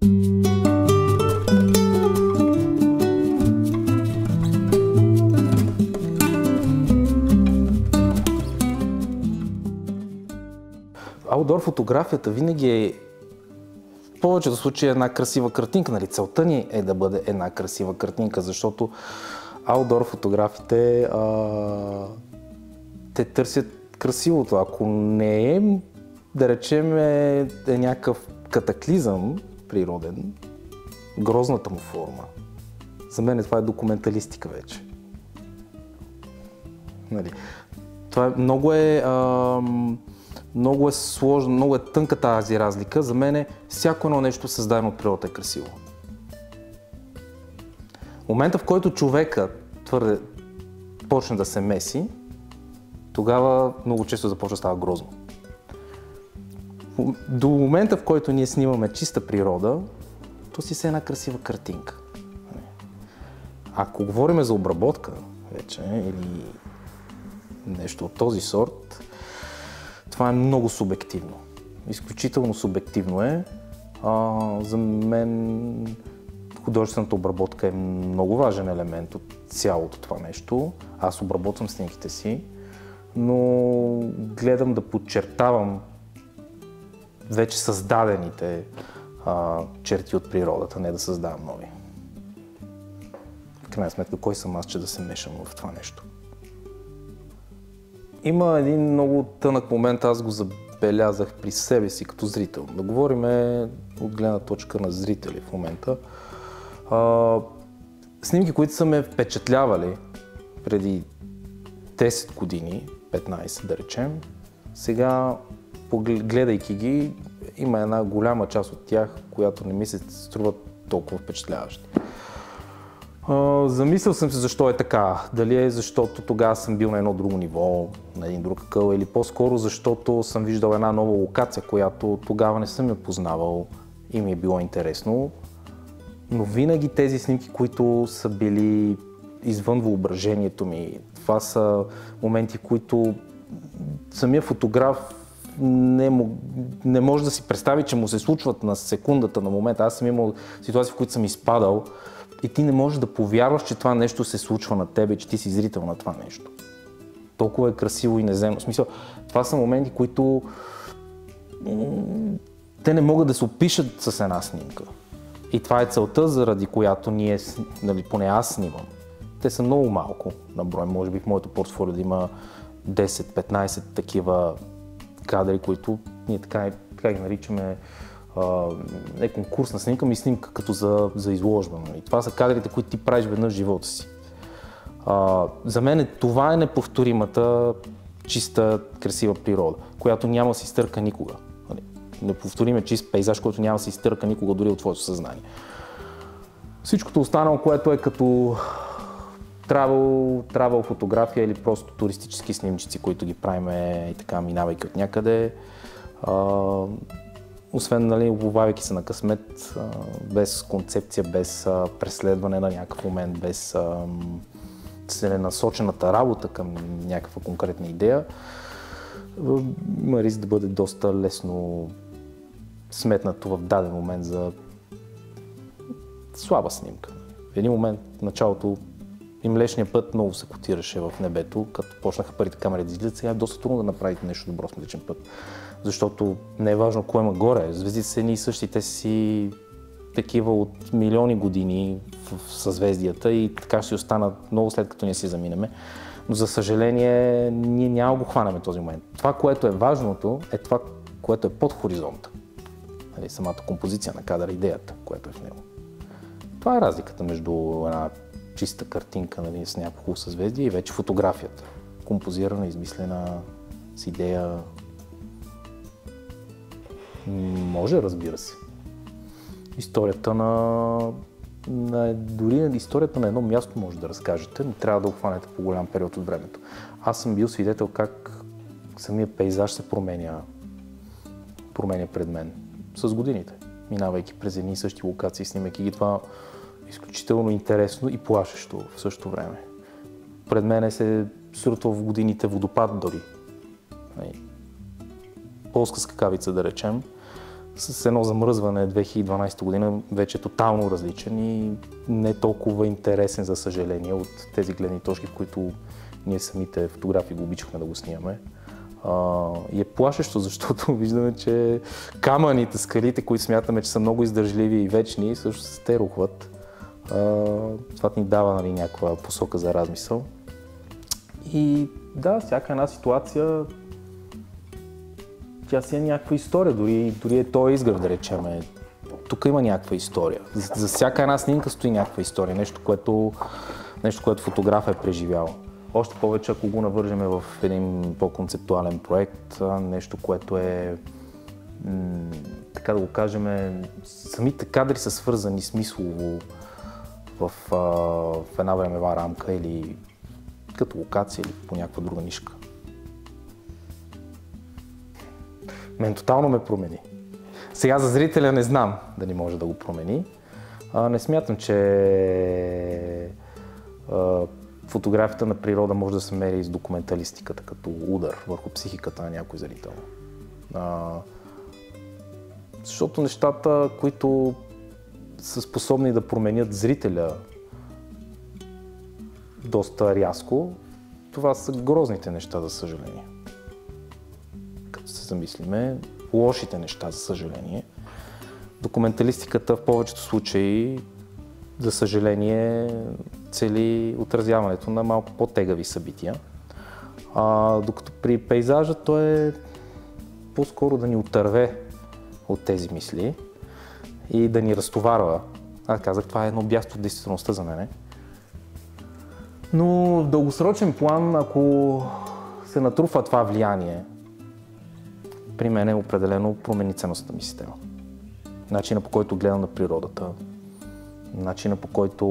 Аутдор фотографията винаги е в повечето случаи една красива картинка. Нали? Целта ни е да бъде една красива картинка, защото аутдор фотографите те търсят красивото. Ако не е, да речем, е някакъв катаклизъм природен, грозната му форма. За мен това е документалистика вече. Нали? Това е много е сложно, много е тънка тази разлика. За мен всяко едно нещо създадено от природата е красиво. В момента, в който човекът твърде почне да се меси, тогава много често започва да става грозно. До момента, в който ние снимаме чиста природа, то си е една красива картинка. Ако говорим за обработка вече или нещо от този сорт, това е много субективно. Изключително субективно е. За мен художествената обработка е много важен елемент от цялото това нещо. Аз обработвам снимките си, но гледам да подчертавам вече създадените черти от природата, не да създавам нови. В крайна сметка, кой съм аз, че да се мешам в това нещо? Има един много тънък момент, аз го забелязах при себе си като зрител. Да говорим от гледна точка на зрители в момента. Снимки, които са ме впечатлявали преди 10 години, 15 да речем, сега, гледайки ги, има една голяма част от тях, която не ми се струва толкова впечатляващи. Замислил съм се защо е така. Дали е защото тогава съм бил на едно друго ниво, на един друг акъл, или по-скоро защото съм виждал една нова локация, която тогава не съм я познавал и ми е било интересно. Но винаги тези снимки, които са били извън въображението ми, това са моменти, които самия фотограф не може да си представи, че му се случват на секундата, на момента. Аз съм имал ситуации, в които съм изпадал и ти не можеш да повярваш, че това нещо се случва на тебе, че ти си зрител на това нещо. Толкова е красиво и неземно. В смисъл, това са моменти, които те не могат да се опишат с една снимка. И това е целта, заради която ние, нали, поне аз снимам. Те са много малко на брой. Може би в моето портфолио да има 10-15 такива кадри, които ние така ги наричаме конкурсна снимка, ми снимка като за изложба. Нали. Това са кадрите, които ти правиш веднъж в живота си. За мен това е неповторимата, чиста, красива природа, която няма да се изтърка никога. Нали. Неповторим чист пейзаж, който няма да се изтърка никога дори от твоето съзнание. Всичкото останало, което е като travel фотография или просто туристически снимчици, които ги правим и така, минавайки от някъде. Освен, нали, обувайки се на късмет, без концепция, без преследване на някакъв момент, без целенасочената работа към някаква конкретна идея, има риск да бъде доста лесно сметнато в даден момент за слаба снимка. В един момент, в началото, и Млечния път много се котираше в небето, като почнаха първите камери да излизат. Сега е доста трудно да направите нещо добро с Млечен път, защото не е важно кое има горе. Звездите са едни и същи, те си такива от милиони години в съзвездията и така ще си останат много след като ние си заминеме. Но за съжаление ние няма го хванем този момент. Това, което е важното, е това, което е под хоризонта. Нали, самата композиция на кадъра, идеята, която е в него. Това е разликата между една чиста картинка, нали, с някакво съзвездие и вече фотографията. Композирана, измислена, с идея. Може, разбира се. Историята дори историята на едно място може да разкажете, но трябва да обхванете по голям период от времето. Аз съм бил свидетел как самия пейзаж се променя пред мен с годините, минавайки през едни и същи локации, снимайки ги. Това изключително интересно и плашещо в същото време. Пред мен се срутва в годините водопад дори. Полска скакавица, да речем, с едно замръзване 2012 година вече е тотално различен и не толкова интересен, за съжаление, от тези гледни точки, в които ние самите фотографи го обичахме да го снимаме. И е плашещо, защото виждаме, че камъните, скалите, които смятаме, че са много издържливи и вечни, също се рухват. Това ни дава, нали, някаква посока за размисъл. И да, всяка една ситуация, тя си е някаква история, дори е този изгрев, да речем. Тук има някаква история. За всяка една снимка стои някаква история, нещо, което фотограф е преживял. Още повече, ако го навържеме в един по-концептуален проект, нещо, което е, така да го кажем, самите кадри са свързани смислово в една времева рамка или като локация или по някаква друга нишка. Мен тотално ме промени. Сега за зрителя не знам дали може да го промени. Не смятам, че фотографията на природа може да се мери с документалистиката като удар върху психиката на някой зрител. Защото нещата, които са способни да променят зрителя доста рязко, това са грозните неща, за съжаление. Като се замислиме, лошите неща, за съжаление. Документалистиката в повечето случаи, за съжаление, цели отразяването на малко по-тегави събития. Докато при пейзажа то е по-скоро да ни отърве от тези мисли и да ни разтоварва. Аз казах, това е едно бягство от действителността за мен. Но в дългосрочен план, ако се натрупва това влияние, при мен е определено промени ценностната ми система. Начина, по който гледам на природата, начина, по който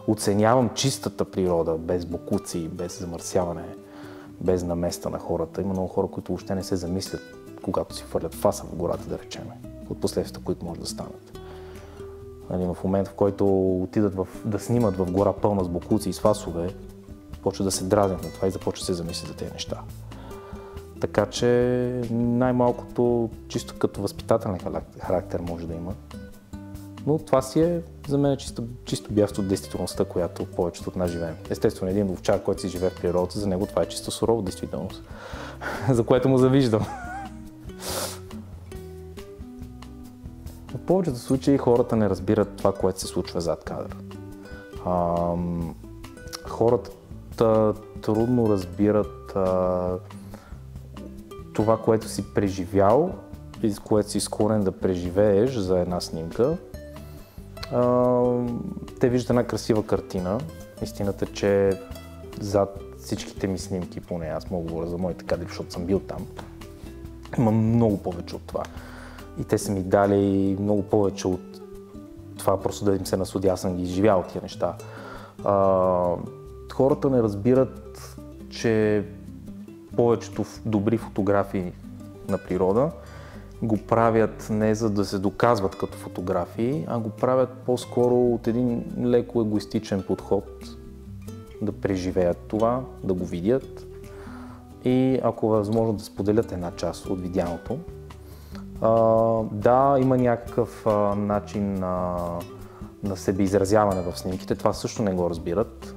оценявам чистата природа, без боклуци, без замърсяване, без наместа на хората. Има много хора, които въобще не се замислят, когато си фърлят фаса в гората, да речем, от последствията, които може да станат. В момента, в който отидат да снимат в гора пълна с боклуци и с фасове, почват да се дразнят на това и започват да се замислят за тези неща. Така че най-малкото чисто като възпитателен характер може да има. Но това си е за мен чисто бягство от действителността, която повечето от нас живеем. Естествено, един овчар, който си живее в природата, за него това е чисто сурова действителност, за което му завиждам. В повечето случаи хората не разбират това, което се случва зад кадър. Хората трудно разбират това, което си преживял и с което си склонен да преживееш за една снимка. Те виждат една красива картина. Истината е, че зад всичките ми снимки, поне аз мога да говоря за моите кадри, защото съм бил там, има много повече от това. И те са ми дали много повече от това, просто да им се насладя, аз съм ги изживял тия неща. Хората не разбират, че повечето добри фотографии на природа го правят не за да се доказват като фотографии, а го правят по-скоро от един леко егоистичен подход да преживеят това, да го видят и ако е възможно да споделят една част от видяното. Да, има някакъв начин на себеизразяване в снимките, това също не го разбират.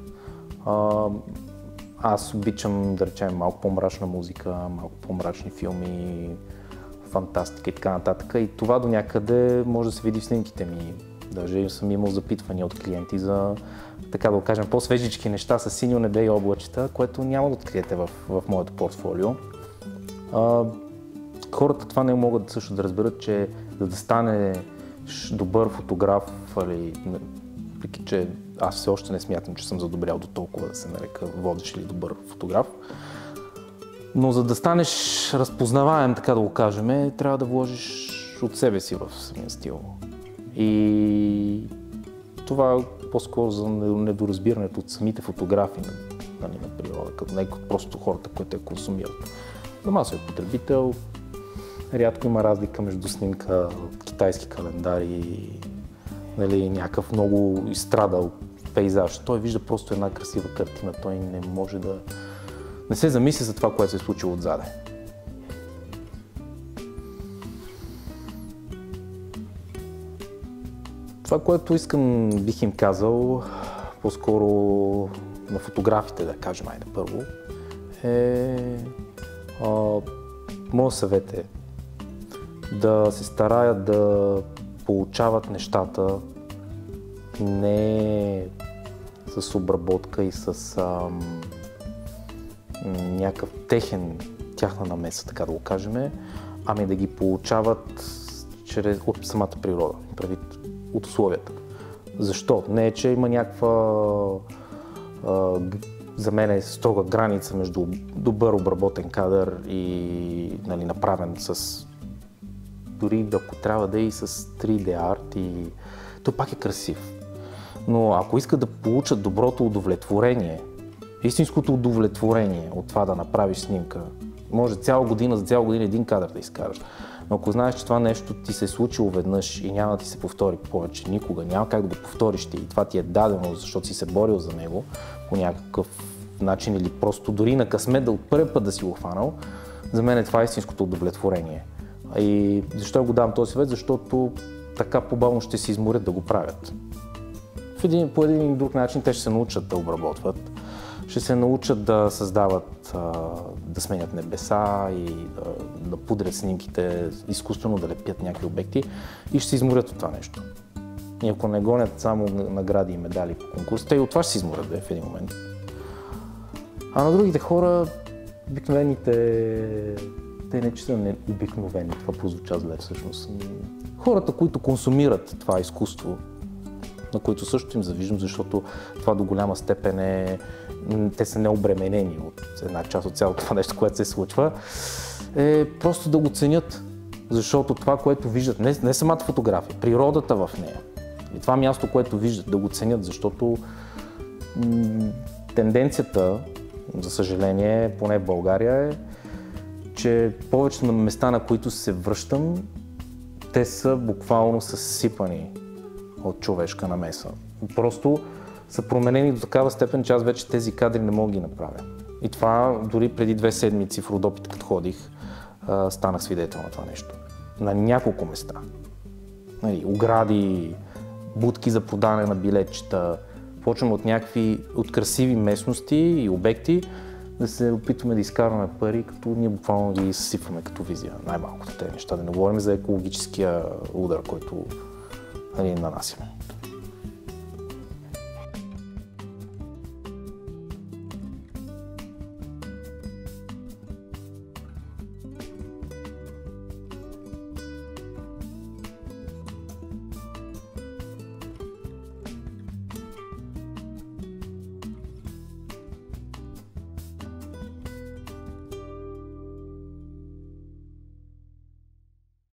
Аз обичам, да речем, малко по-мрачна музика, малко по-мрачни филми, фантастика и така нататък. И това до някъде може да се види в снимките ми. Даже съм имал запитвания от клиенти за, така да го кажем, по-свежички неща с синьо небе и облачета, което няма да откриете в моето портфолио. Хората това не могат също да разберат, че за да станеш добър фотограф, въпреки че аз все още не смятам, че съм задобрял до толкова да се нарека водещ или добър фотограф, но за да станеш разпознаваем, така да го кажем, трябва да вложиш от себе си в самия стил. И това по-скоро за недоразбирането от самите фотографии на природа, като не просто хората, които я консумират. За масовия потребител рядко има разлика между снимка от китайски календари и някакъв много изстрадал пейзаж. Той вижда просто една красива картина, той не се замисли за това, което се е случило отзаде. Това, което искам, бих им казал, по-скоро на фотографите, да кажем, айде първо, моят съвет е да се стараят да получават нещата не с обработка и с някакъв тяхна намеса, така да го кажем, ами да ги получават от самата природа, предвид от условията. Защо? Не е, че има някаква за мен е строга граница между добър обработен кадър и направен с дори ако трябва да е и с 3D арт и то пак е красив. Но ако искат да получат доброто удовлетворение, истинското удовлетворение от това да направиш снимка, може за цяла година един кадър да изкараш. Но ако знаеш, че това нещо ти се е случило веднъж и няма да ти се повтори повече никога, няма как да го повториш ти и това ти е дадено, защото си се борил за него по някакъв начин или просто дори на късмет да от първи път да си го хванал, за мен това е истинското удовлетворение. И защо го давам този съвет? Защото така по-бавно ще се изморят да го правят. По един или друг начин те ще се научат да обработват, ще се научат да създават, да сменят небеса и да пудрят снимките, изкуствено да лепят някакви обекти и ще се изморят от това нещо. И ако не гонят само награди и медали по конкурс, те и от това ще се изморят в един момент. А на другите хора, обикновените, те не че са обикновени, това прозвуча зле всъщност. Хората, които консумират това изкуство, на които също им завиждам, защото това до голяма степен те са необременени от една част от цялото това нещо, което се случва, е просто да го ценят. Защото това, което виждат, не самата фотография, природата в нея, и това място, което виждат, да го ценят, защото тенденцията, за съжаление, поне в България е, че повечето на места, на които се връщам, те са буквално съсипани от човешка намеса. Просто са променени до такава степен, че аз вече тези кадри не мога да ги направя. И това дори преди 2 седмици в Родопите, като ходих, станах свидетел на това нещо. На няколко места. Огради, будки за продаване на билетчета. Почваме от красиви местности и обекти да се опитваме да изкарваме пари, като ние буквално ги съсипваме като визия. Най-малкото тези неща. Да не говорим за екологическия удар, който нанасяме.